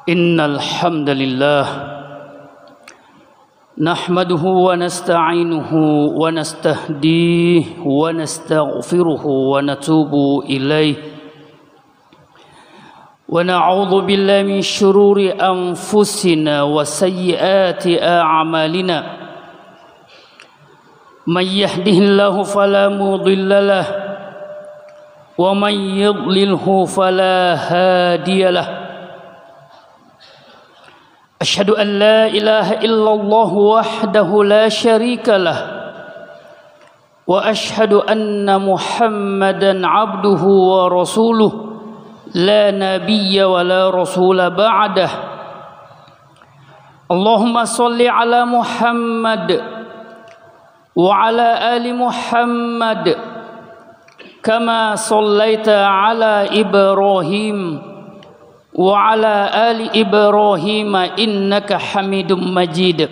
Innal hamdalillah nahmaduhu wa nasta'inuhu wa nastahdihi wa nastaghfiruhu wa natubu ilaihi wa na'udzu billahi min syururi anfusina wa sayyiati a'malina may yahdihillahu fala mudilla lahu wa may yudlilhu fala hadiyalah. Asyhadu an la ilaha illallah wahdahu la syarika lah wa asyhadu anna Muhammadan abduhu wa rasuluh la nabiyya wa la rasula ba'dah. Allahumma salli ala Muhammad wa ala ali Muhammad kama sallaita ala Ibrahim wa ala ali Ibrahim innaka Hamidum Majid.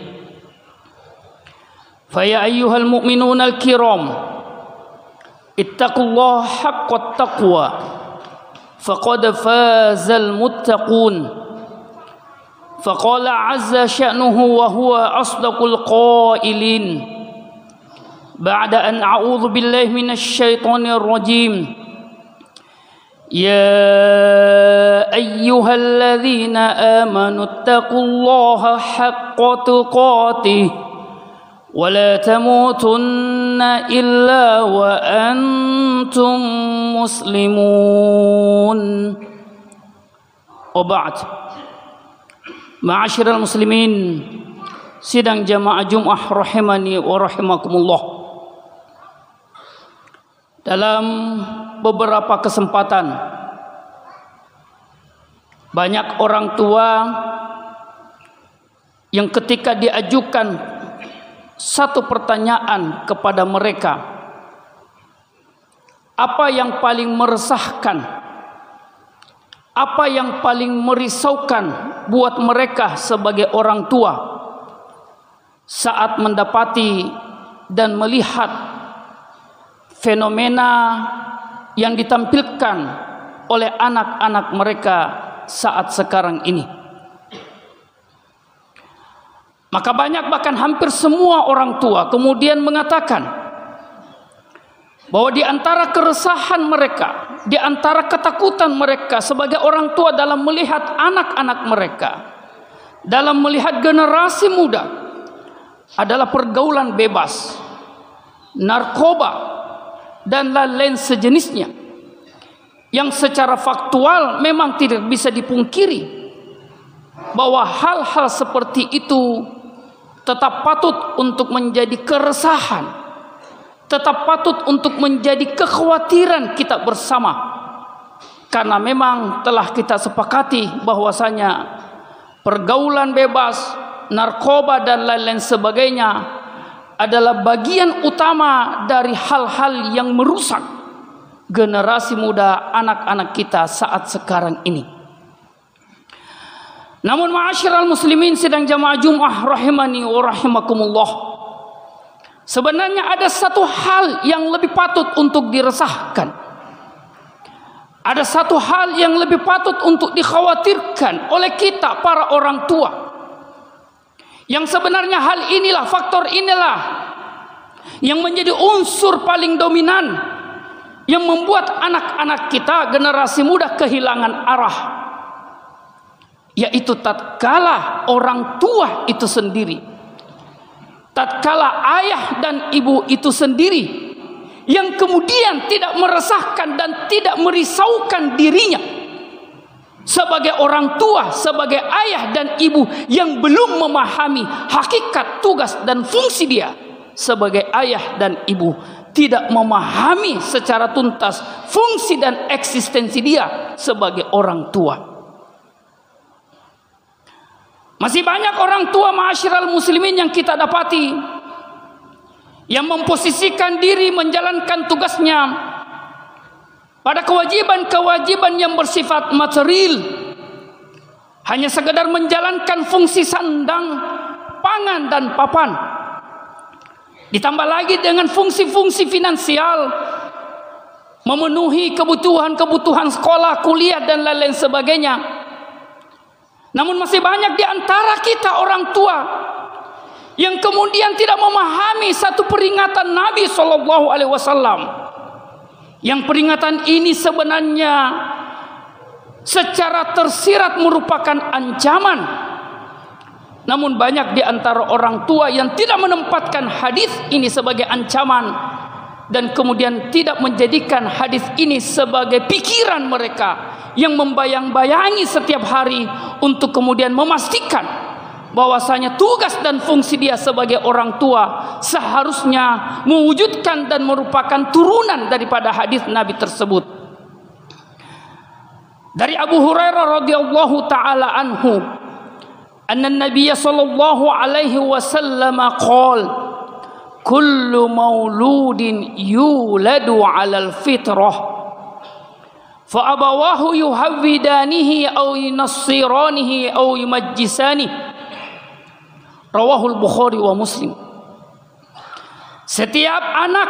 Fa ya ayyuhal mu'minunal kiram ittaqullaha haqqat taqwa faqad fazal muttaqun. Faqala azza sya'nuhu wa huwa asdaqul qailin ba'da an a'udzu billahi minasy syaithanir rajim. يا أيها الذين آمنوا اتقوا الله حق تقاته ولا تموتن إلا وأنتم مسلمون. وبعد معاشر المسلمين sidang jamaah Jumat rahimani wa rahimakumullah. Dalam beberapa kesempatan banyak orang tua yang ketika diajukan satu pertanyaan kepada mereka, apa yang paling meresahkan, apa yang paling merisaukan buat mereka sebagai orang tua saat mendapati dan melihat fenomena yang ditampilkan oleh anak-anak mereka saat sekarang ini. Maka banyak, bahkan hampir semua orang tua kemudian mengatakan bahwa di antara keresahan mereka, di antara ketakutan mereka sebagai orang tua dalam melihat anak-anak mereka, dalam melihat generasi muda, adalah pergaulan bebas, narkoba, dan lain-lain sejenisnya, yang secara faktual memang tidak bisa dipungkiri bahwa hal-hal seperti itu tetap patut untuk menjadi keresahan, tetap patut untuk menjadi kekhawatiran kita bersama, karena memang telah kita sepakati bahwasanya pergaulan bebas, narkoba dan lain-lain sebagainya adalah bagian utama dari hal-hal yang merusak generasi muda, anak-anak kita saat sekarang ini. Namun ma'asyiral muslimin sidang jamaah Jumat rahimani wa rahimakumullah, sebenarnya ada satu hal yang lebih patut untuk diresahkan, ada satu hal yang lebih patut untuk dikhawatirkan oleh kita para orang tua, yang sebenarnya hal inilah, faktor inilah yang menjadi unsur paling dominan yang membuat anak-anak kita, generasi muda, kehilangan arah, yaitu tatkala orang tua itu sendiri, tatkala ayah dan ibu itu sendiri yang kemudian tidak meresahkan dan tidak merisaukan dirinya sebagai orang tua, sebagai ayah dan ibu yang belum memahami hakikat, tugas dan fungsi dia sebagai ayah dan ibu, tidak memahami secara tuntas fungsi dan eksistensi dia sebagai orang tua. Masih banyak orang tua ma'asyiral muslimin yang kita dapati yang memposisikan diri menjalankan tugasnya pada kewajiban-kewajiban yang bersifat material, hanya sekedar menjalankan fungsi sandang, pangan dan papan, ditambah lagi dengan fungsi-fungsi finansial, memenuhi kebutuhan-kebutuhan sekolah, kuliah dan lain-lain sebagainya. Namun masih banyak di antara kita orang tua yang kemudian tidak memahami satu peringatan Nabi SAW. Yang peringatan ini sebenarnya secara tersirat merupakan ancaman. Namun banyak di antara orang tua yang tidak menempatkan hadis ini sebagai ancaman dan kemudian tidak menjadikan hadis ini sebagai pikiran mereka yang membayang-bayangi setiap hari untuk kemudian memastikan bahwasanya tugas dan fungsi dia sebagai orang tua seharusnya mewujudkan dan merupakan turunan daripada hadis Nabi tersebut. Dari Abu Hurairah radhiyallahu taala anhu, anna Nabiy sallallahu alaihi wasallam qala, kullu mauludin yuladu 'alal fitrah fa abawahu yuhawwidanihi aw yunassiranihi aw yumajjisanihi. Rawahul Bukhari wa Muslim. Setiap anak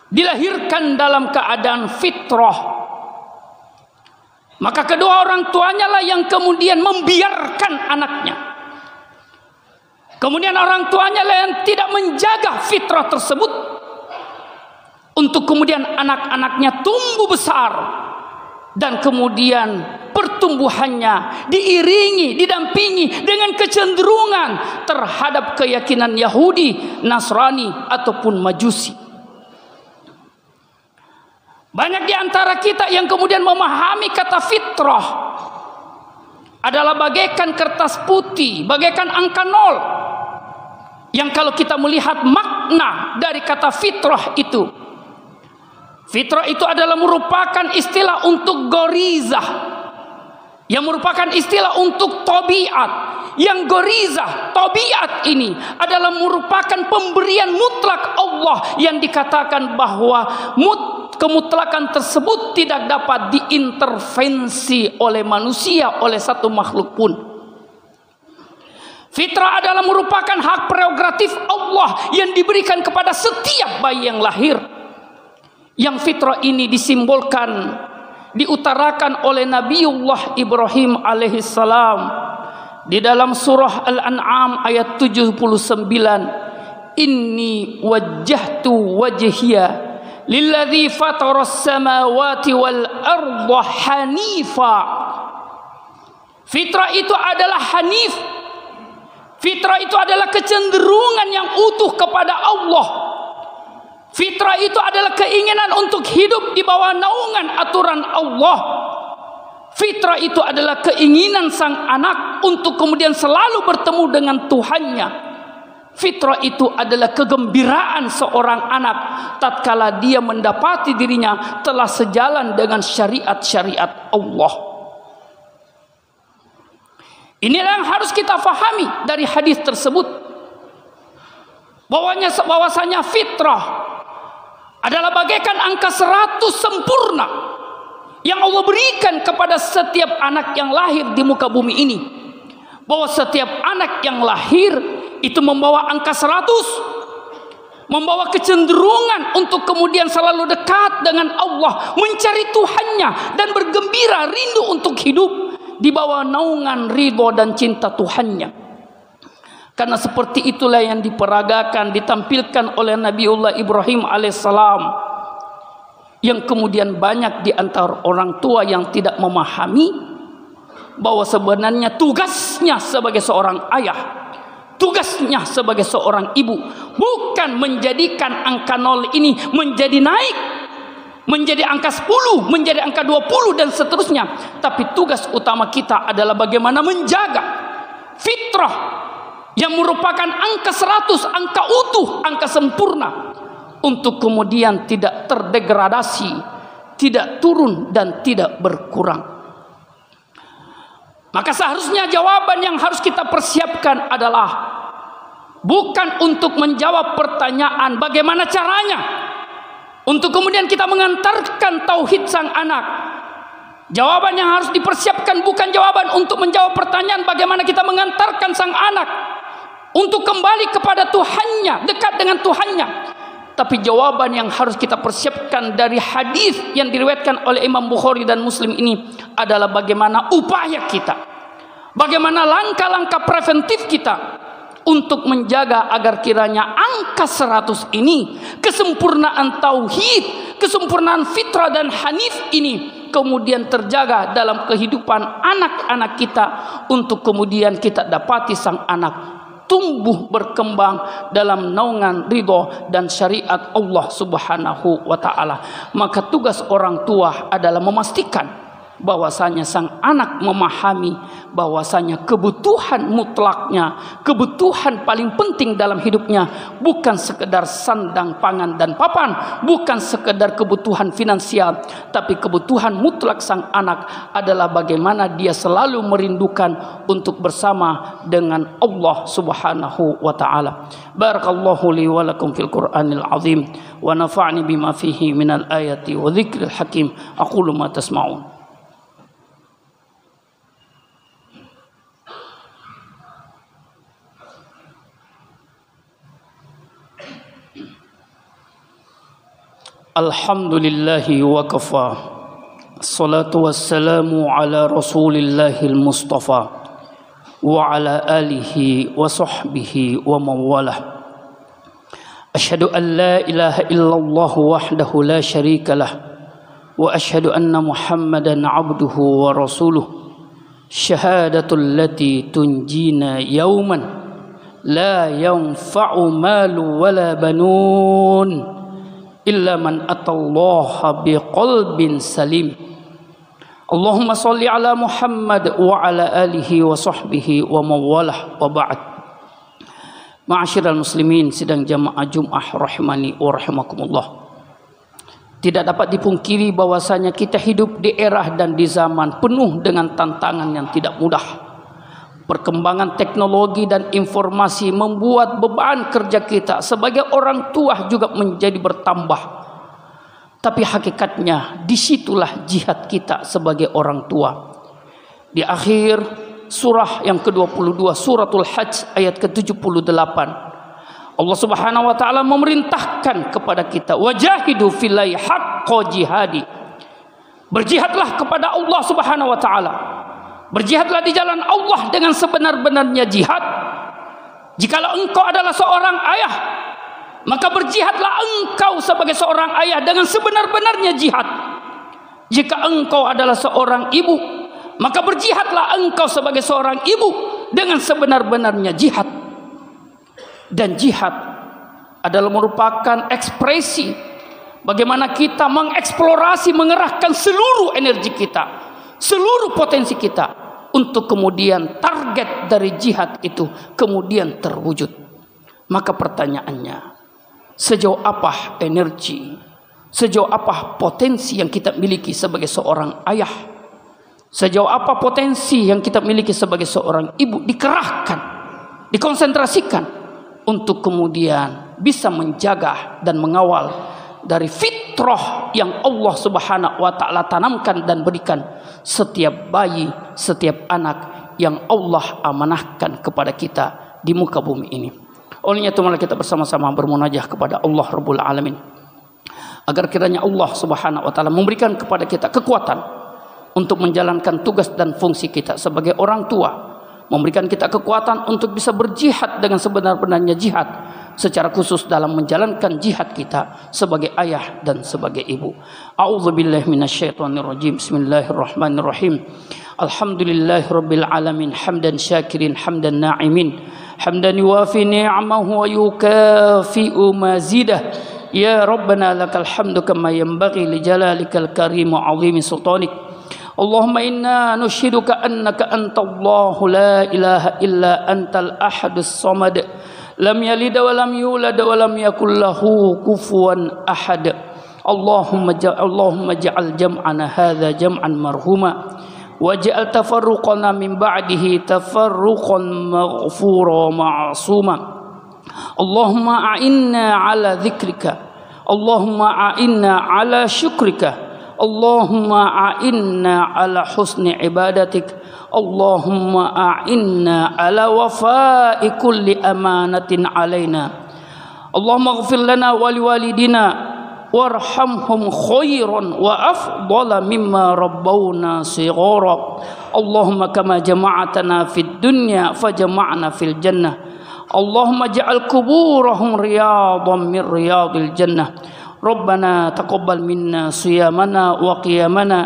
dilahirkan dalam keadaan fitrah, maka kedua orang tuanya lah yang kemudian membiarkan anaknya. Kemudian orang tuanya lah yang tidak menjaga fitrah tersebut untuk kemudian anak-anaknya tumbuh besar dan kemudian pertumbuhannya diiringi, didampingi dengan kecenderungan terhadap keyakinan Yahudi, Nasrani ataupun Majusi. Banyak di antara kita yang kemudian memahami kata fitrah adalah bagaikan kertas putih, bagaikan angka 0. Yang kalau kita melihat makna dari kata fitrah itu, fitrah itu adalah merupakan istilah untuk gorizah, yang merupakan istilah untuk tabiat. Yang gorizah, tabiat ini adalah merupakan pemberian mutlak Allah yang dikatakan bahwa kemutlakan tersebut tidak dapat diintervensi oleh manusia, oleh satu makhluk pun. Fitrah adalah merupakan hak prerogatif Allah yang diberikan kepada setiap bayi yang lahir. Yang fitrah ini disimbolkan, diutarakan oleh Nabiullah Ibrahim alaihissalam di dalam surah Al-An'am ayat 79. Inni wajjahtu wajhiya lilladzi fataras samawati wal arda hanifa. Fitrah itu adalah hanif. Fitrah itu adalah kecenderungan yang utuh kepada Allah. Fitrah itu adalah keinginan untuk hidup di bawah naungan aturan Allah. Fitrah itu adalah keinginan sang anak untuk kemudian selalu bertemu dengan Tuhannya. Fitrah itu adalah kegembiraan seorang anak tatkala dia mendapati dirinya telah sejalan dengan syariat-syariat Allah. Inilah yang harus kita fahami dari hadis tersebut. Bahwasanya fitrah adalah bagaikan angka 100 sempurna yang Allah berikan kepada setiap anak yang lahir di muka bumi ini. Bahwa setiap anak yang lahir itu membawa angka 100, membawa kecenderungan untuk kemudian selalu dekat dengan Allah, mencari Tuhannya dan bergembira, rindu untuk hidup di bawah naungan ridho dan cinta Tuhannya. Karena seperti itulah yang diperagakan, ditampilkan oleh Nabiullah Ibrahim alaihissalam, yang kemudian banyak di antara orang tua yang tidak memahami bahwa sebenarnya tugasnya sebagai seorang ayah, tugasnya sebagai seorang ibu bukan menjadikan angka 0 ini menjadi naik, menjadi angka 10, menjadi angka 20 dan seterusnya. Tapi tugas utama kita adalah bagaimana menjaga fitrah yang merupakan angka 100, angka utuh, angka sempurna, untuk kemudian tidak terdegradasi, tidak turun dan tidak berkurang. Maka seharusnya jawaban yang harus kita persiapkan adalah bukan untuk menjawab pertanyaan bagaimana caranya untuk kemudian kita mengantarkan tauhid sang anak. Jawaban yang harus dipersiapkan bukan jawaban untuk menjawab pertanyaan bagaimana kita mengantarkan sang anak untuk kembali kepada Tuhannya, dekat dengan Tuhannya. Tapi jawaban yang harus kita persiapkan dari hadis yang diriwayatkan oleh Imam Bukhari dan Muslim ini adalah bagaimana upaya kita, Bagaimana langkah-langkah preventif kita untuk menjaga agar kiranya angka 100 ini, kesempurnaan tauhid, kesempurnaan fitrah dan hanif ini kemudian terjaga dalam kehidupan anak-anak kita, untuk kemudian kita dapati sang anak tumbuh berkembang dalam naungan ridho dan syariat Allah Subhanahu wa taala. Maka tugas orang tua adalah memastikan bahwasanya sang anak memahami bahwasanya kebutuhan mutlaknya, kebutuhan paling penting dalam hidupnya bukan sekedar sandang, pangan dan papan, bukan sekedar kebutuhan finansial, tapi kebutuhan mutlak sang anak adalah bagaimana dia selalu merindukan untuk bersama dengan Allah Subhanahu wa taala. Barakallahu li wa lakum fil Qur'anil azim wa nafa'ni bima fihi minal ayati wa dzikril hakim. Aqulu ma tasma'un. Alhamdulillahi wa kafa. Assalatu wassalamu ala rasulillahil mustafa wa ala alihi wa sahbihi wa mawalah. Ashhadu an la ilaha illallah wahdahu la syarika lah, wa ashhadu anna muhammadan abduhu wa rasuluh. Syahadatul lati tunjina yawman la yanfa'u malu wala banun illa man atallaha biqalbin salim. Allahumma salli ala Muhammad wa ala alihi wa sahbihi wa mawalah wa ba'd. Ma'asyiral muslimin sidang jamaah Jum'ah rahimani wa rahimakumullah. Tidak dapat dipungkiri bahwasanya kita hidup di era dan di zaman penuh dengan tantangan yang tidak mudah. Perkembangan teknologi dan informasi membuat beban kerja kita sebagai orang tua juga menjadi bertambah. Tapi hakikatnya disitulah jihad kita sebagai orang tua. Di akhir surah yang ke-22 suratul Hajj ayat ke-78, Allah Subhanahu wa taala memerintahkan kepada kita, wajahidu fillahi haqqa jihadi. Berjihadlah kepada Allah Subhanahu wa taala. Berjihadlah di jalan Allah dengan sebenar-benarnya jihad. Jikalau engkau adalah seorang ayah, maka berjihadlah engkau sebagai seorang ayah dengan sebenar-benarnya jihad. Jika engkau adalah seorang ibu, maka berjihadlah engkau sebagai seorang ibu dengan sebenar-benarnya jihad. Dan jihad adalah merupakan ekspresi bagaimana kita mengeksplorasi, mengerahkan seluruh energi kita, seluruh potensi kita, untuk kemudian target dari jihad itu kemudian terwujud. Maka pertanyaannya, sejauh apa energi, sejauh apa potensi yang kita miliki sebagai seorang ayah, sejauh apa potensi yang kita miliki sebagai seorang ibu dikerahkan, dikonsentrasikan untuk kemudian bisa menjaga dan mengawal dari fitrah yang Allah Subhanahu wa taala tanamkan dan berikan setiap bayi, setiap anak yang Allah amanahkan kepada kita di muka bumi ini. Olehnya itu malah kita bersama-sama bermunajah kepada Allah Rabbul Alamin agar kiranya Allah Subhanahu wa taala memberikan kepada kita kekuatan untuk menjalankan tugas dan fungsi kita sebagai orang tua, memberikan kita kekuatan untuk bisa berjihad dengan sebenar-benarnya jihad, secara khusus dalam menjalankan jihad kita sebagai ayah dan sebagai ibu. A'udzubillahi minasyaitonirrajim. Bismillahirrahmanirrahim. Alhamdulillahirabbil alamin, hamdan syakirin, hamdan na'imin, hamdan yuwafi ni'amahu wa yukafi'u mazidah. Ya Rabbana lakal hamdu kama yanbaghi li jalalikal karim wa 'azimi sultanik. Allahumma inna nushiduka annaka antallahu la ilaha illa antal ahadus samad, lam yalid wa lam yulad wa lam yakul lahu kufuwan ahad. Allahumma ja'al jam'ana hadza jam'an marhuma waj'al tafarruqana min ba'dihi tafarruqan maghfura ma'suma. Allahumma a'inna ala dzikrika, Allahumma a'inna ala syukrika, Allahumma a'inna ala husni ibadatik, Allahumma a'inna ala wafa'i kulli amanatin alaina. Allahumma ighfir lana wa liwalidina warhamhum khairan wa afdala mimma rabbawna shighara. Allahumma kama jama'atana fid dunya fajma'na fil jannah. Allahumma ja'al kuburahum riyadan min riyadil jannah. Rabbana taqabbal minna siyamana wa qiyamana.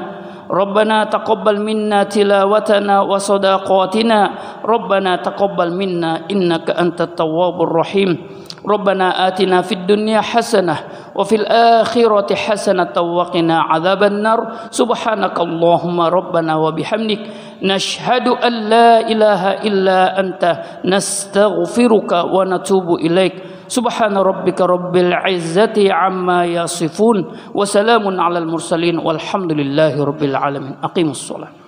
Rabbana taqabbal minna tilawatana wa sadaqatina. Rabbana taqabbal minna innaka antat tawwabur rahim. Rabbana atina fid dunya hasanah wa fil akhirati hasanatan wa qina adzaban nar. Subhanakallahumma rabbana wa bihamdik nashhadu an la ilaha illa anta nastaghfiruka wa natubu ilaik. Subhana rabbika rabbil izzati amma yasifun wa salamun alal mursalin walhamdulillahi rabbil alamin. Aqimus shalah.